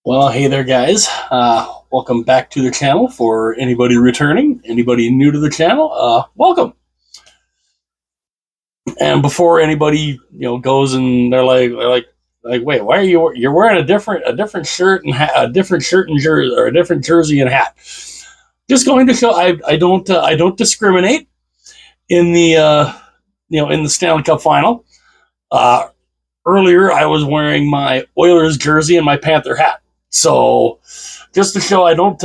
Well, hey there, guys. Welcome back to the channel. For anybody returning, anybody new to the channel, welcome. And before anybody goes and they're like, wait, why are you're wearing a different shirt and a different shirt and jersey or a different jersey and hat? Just going to show I don't discriminate in the in the Stanley Cup final. Uh, Earlier, I was wearing my Oilers jersey and my Panther hat. So just to show I don't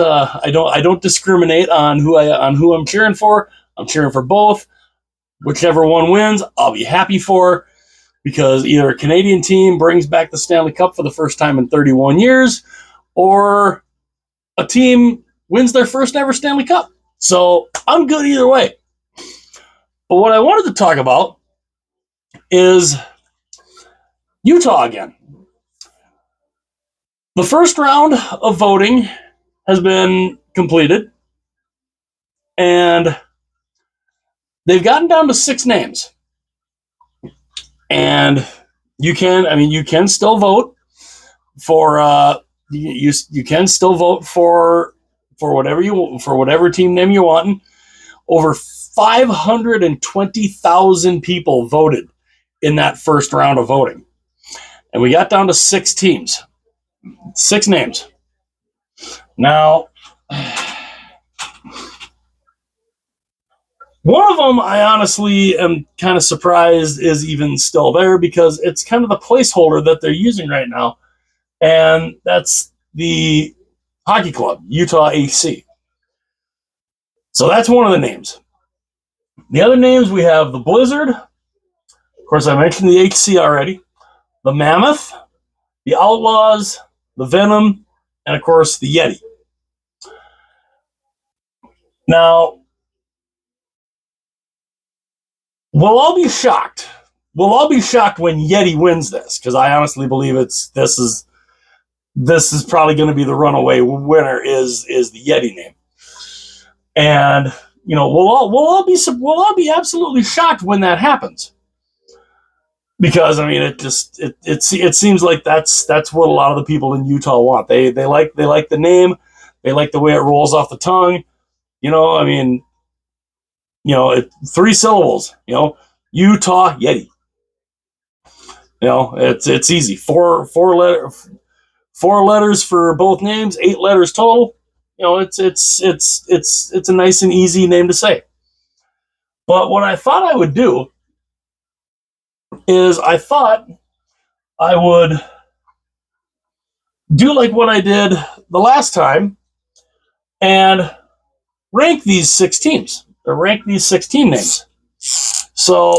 discriminate on who I'm cheering for. I'm cheering for both. Whichever one wins, I'll be happy for, because either a Canadian team brings back the Stanley Cup for the first time in 31 years, or a team wins their first ever Stanley Cup. So I'm good either way. But what I wanted to talk about is Utah again. The first round of voting has been completed, and they've gotten down to 6 names. And you can still vote for you can still vote for whatever team name you want. Over 520,000 people voted in that first round of voting, and we got down to 6 teams, 6 names. Now, one of them, I honestly am kind of surprised is even still there, because it's kind of the placeholder that they're using right now, and that's the hockey club, Utah HC. So that's one of the names. The other names, we have the Blizzard. Of course, I mentioned the HC already. The Mammoth, the Outlaws, the Venom, and of course the Yeti. Now, we'll all be shocked. We'll all be shocked when Yeti wins this, because I honestly believe this is probably going to be the runaway winner is the Yeti name. And we'll all be absolutely shocked when that happens, because I mean it seems like that's what a lot of the people in Utah want. They like the name, they like the way it rolls off the tongue. I mean, 3 syllables. Utah Yeti. It's easy. Four letters for both names, 8 letters total. It's a nice and easy name to say. But what I thought I would do is I thought I would do like what I did the last time and rank these 6 teams, or rank these 16 names. So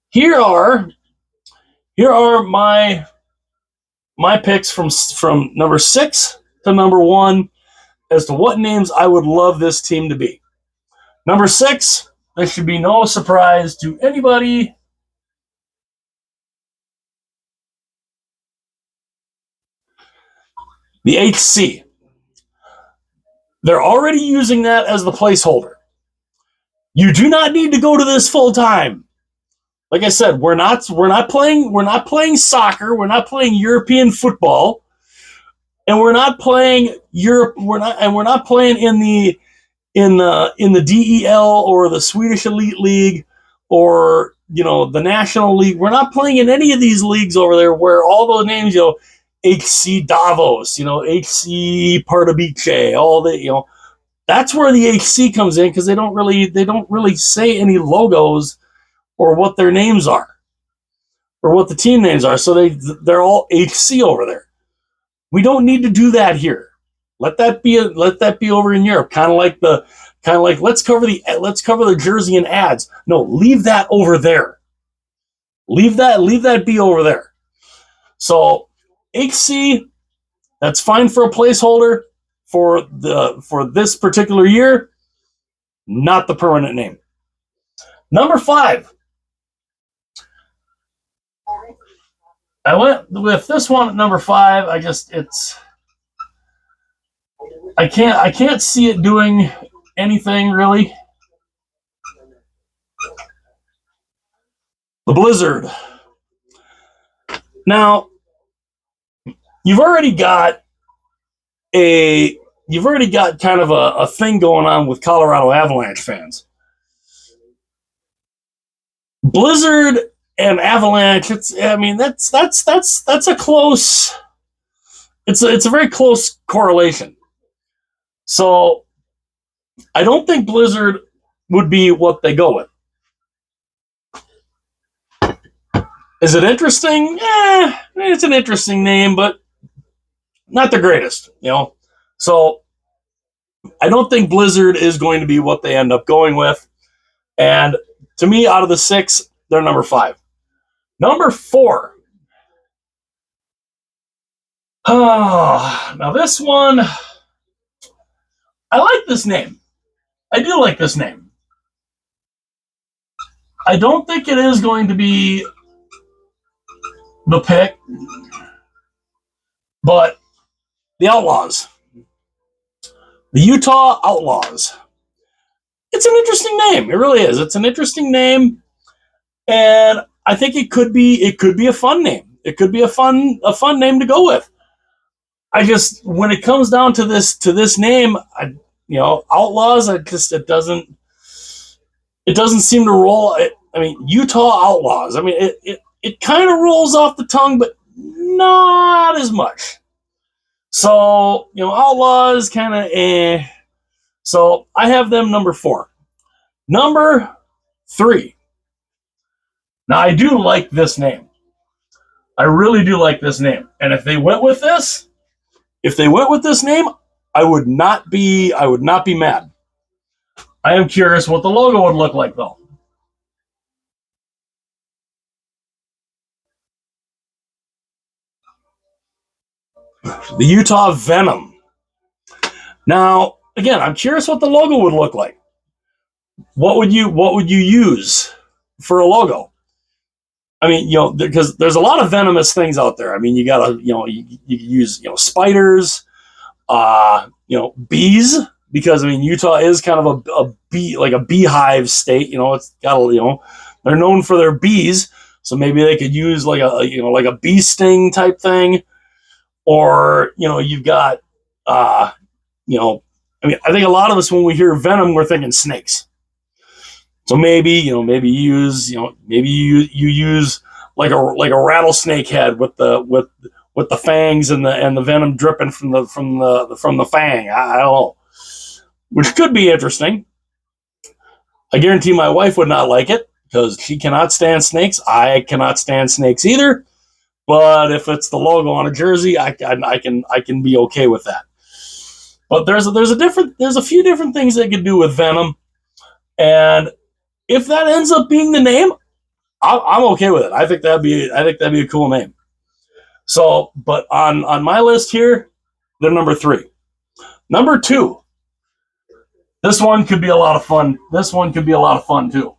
here are my picks from number 6 to number 1 as to what names I would love this team to be. Number 6, this should be no surprise to anybody. The HC. They're already using that as the placeholder. You do not need to go to this full time. Like I said, we're not playing soccer, we're not playing European football, and we're not playing Europe. We're not playing in the DEL or the Swedish Elite League, or the National League. We're not playing in any of these leagues over there where all those names, HC Davos, HC Pardubice, all the that's where the HC comes in, because they don't really say any logos or what their names are or what the team names are. So they're all HC over there. We don't need to do that here. Let that be over in Europe. Kind of like let's cover the jersey and ads. No, leave that over there. Leave that be over there. So HC, that's fine for a placeholder for this particular year, not the permanent name. Number 5. I went with this one at number 5. I can't see it doing anything really. The Blizzard. Now, you've already got kind of a thing going on with Colorado Avalanche fans. Blizzard and Avalanche, that's a close, it's a very close correlation. So I don't think Blizzard would be what they go with. Is it interesting? It's an interesting name, but not the greatest, So I don't think Blizzard is going to be what they end up going with. And to me, out of the 6, they're number 5. Number 4. Now this one, I like this name. I do like this name. I don't think it is going to be the pick, but the Outlaws. The Utah Outlaws. It's an interesting name. It really is. It's an interesting name, and I think it could be a fun name. It could be a fun name to go with. I just, when it comes down to this name, Outlaws, it doesn't seem to roll. Utah Outlaws. It kind of rolls off the tongue, but not as much. So, Outlaws kind of eh. So I have them number 4. Number 3. Now I do like this name. I really do like this name. And if they went with this name, I would not be mad. I am curious what the logo would look like though. The Utah Venom. Now, again, I'm curious what the logo would look like. What would you use for a logo? Because there's a lot of venomous things out there. You gotta, you use, spiders, bees, because Utah is kind of a bee, like a beehive state. It's got they're known for their bees, so maybe they could use like a bee sting type thing, or you've got, I think a lot of us, when we hear venom, we're thinking snakes. So maybe you use like a rattlesnake head with the fangs and the venom dripping from the fang. I don't know, which could be interesting. I guarantee my wife would not like it because she cannot stand snakes. I cannot stand snakes either. But if it's the logo on a jersey, I can be okay with that. But there's a few different things they could do with venom, and if that ends up being the name, I'm okay with it. I think that'd be a cool name. So, but on my list here, they're number 3. Number 2. This one could be a lot of fun. This one could be a lot of fun too.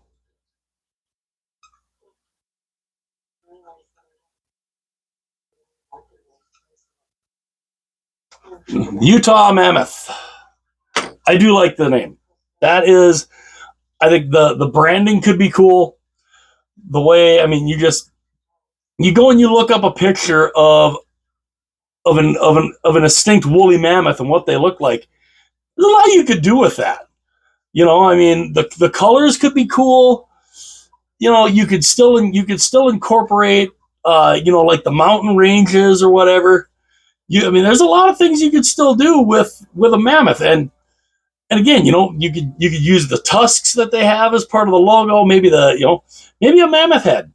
Utah Mammoth. I do like the name. That is, I think the branding could be cool. The way, you go and you look up a picture of an extinct woolly mammoth and what they look like. There's a lot you could do with that. The colors could be cool. You could still incorporate, like the mountain ranges or whatever. There's a lot of things you could still do with a mammoth, and again, you could use the tusks that they have as part of the logo. Maybe maybe a mammoth head.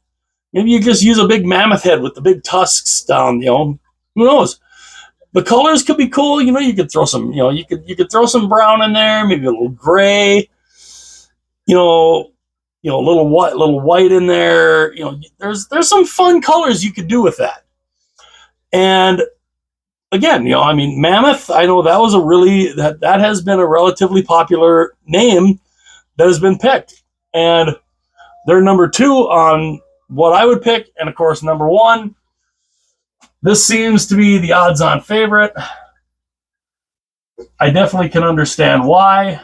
Maybe you just use a big mammoth head with the big tusks down. Who knows? The colors could be cool. You could throw some. You could throw some brown in there. Maybe a little gray. A little white in there. There's some fun colors you could do with that. And again, Mammoth, I know that was that has been a relatively popular name that has been picked. And they're number 2 on what I would pick. And of course, number 1, this seems to be the odds-on favorite. I definitely can understand why.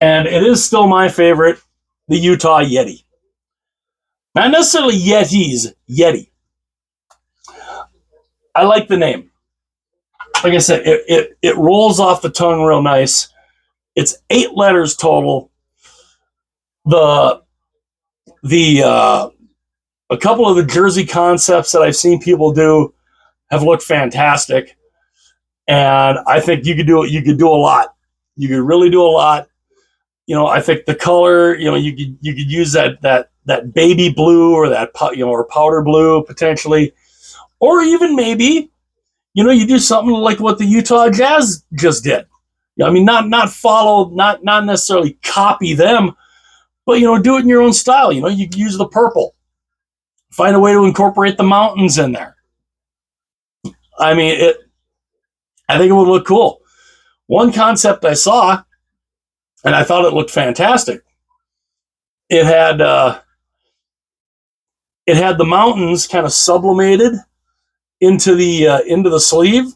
And it is still my favorite, the Utah Yeti. Not necessarily Yetis, Yeti. I like the name. Like I said, it rolls off the tongue real nice. It's 8 letters total. A couple of the jersey concepts that I've seen people do have looked fantastic, and I think you could do it. You could do a lot. You could really do a lot. I think the color. You could use that baby blue or that or powder blue potentially, or even maybe you do something like what the Utah Jazz just did. I mean, not follow, not necessarily copy them, but do it in your own style. You can use the purple. Find a way to incorporate the mountains in there. I mean, I think it would look cool. One concept I saw, and I thought it looked fantastic. It had the mountains kind of sublimated into the sleeve.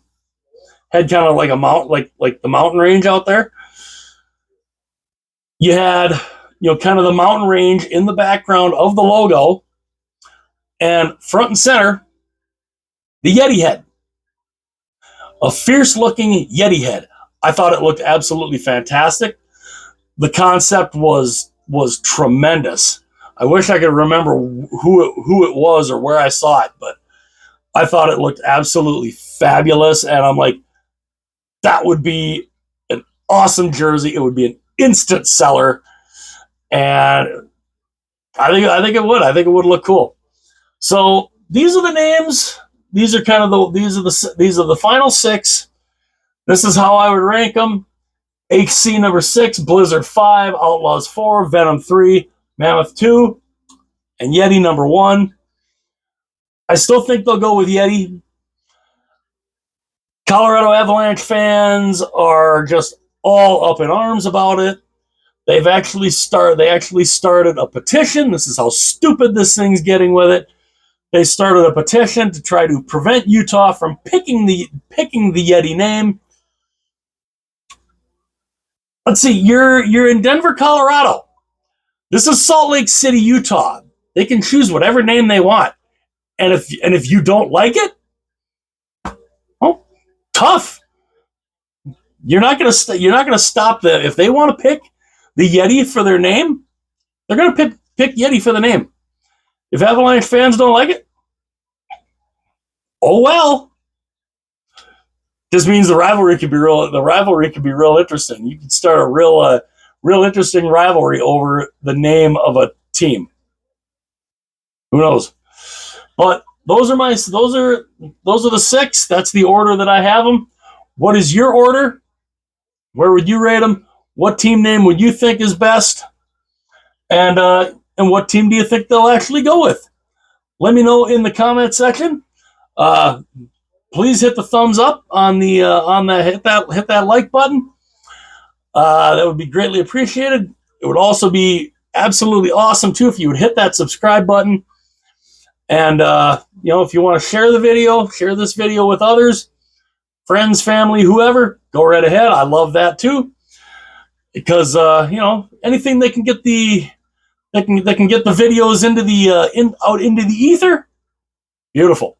Had kind of like a like the mountain range out there. You had kind of the mountain range in the background of the logo, and front and center, the Yeti head. A fierce looking Yeti head. I thought it looked absolutely fantastic. The concept was tremendous. I wish I could remember who it was or where I saw it, but I thought it looked absolutely fabulous, and I'm like, that would be an awesome jersey. It would be an instant seller, and I think it would. I think it would look cool. So these are the names. These are kind of these are the final 6. This is how I would rank them: HC number 6, Blizzard 5, Outlaws 4, Venom 3, Mammoth 2, and Yeti number 1. I still think they'll go with Yeti. Colorado Avalanche fans are just all up in arms about it. They actually started a petition. This is how stupid this thing's getting with it. They started a petition to try to prevent Utah from picking the Yeti name. Let's see. You're in Denver, Colorado. This is Salt Lake City, Utah. They can choose whatever name they want, and if you don't like it, well, tough. You're not gonna stop them if they want to pick the Yeti for their name. They're gonna pick Yeti for the name. If Avalanche fans don't like it, oh well. This means the rivalry could be real interesting. You could start a real interesting rivalry over the name of a team. Who knows? But those are the 6. That's the order that I have them. What is your order? Where would you rate them? What team name would you think is best? And what team do you think they'll actually go with? Let me know in the comment section. Please hit the thumbs up on hit that like button. That would be greatly appreciated. It would also be absolutely awesome too if you would hit that subscribe button. And if you want to share this video with others, friends, family, whoever, go right ahead. I love that too, because anything they can get the videos out into the ether. Beautiful.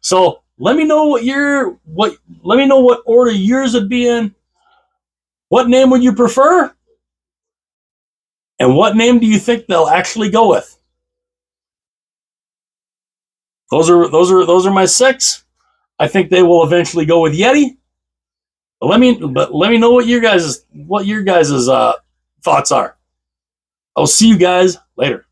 So let me know what order yours would be in. What name would you prefer? And what name do you think they'll actually go with? Those are my 6. I think they will eventually go with Yeti. But let me know what your guys' thoughts are. I'll see you guys later.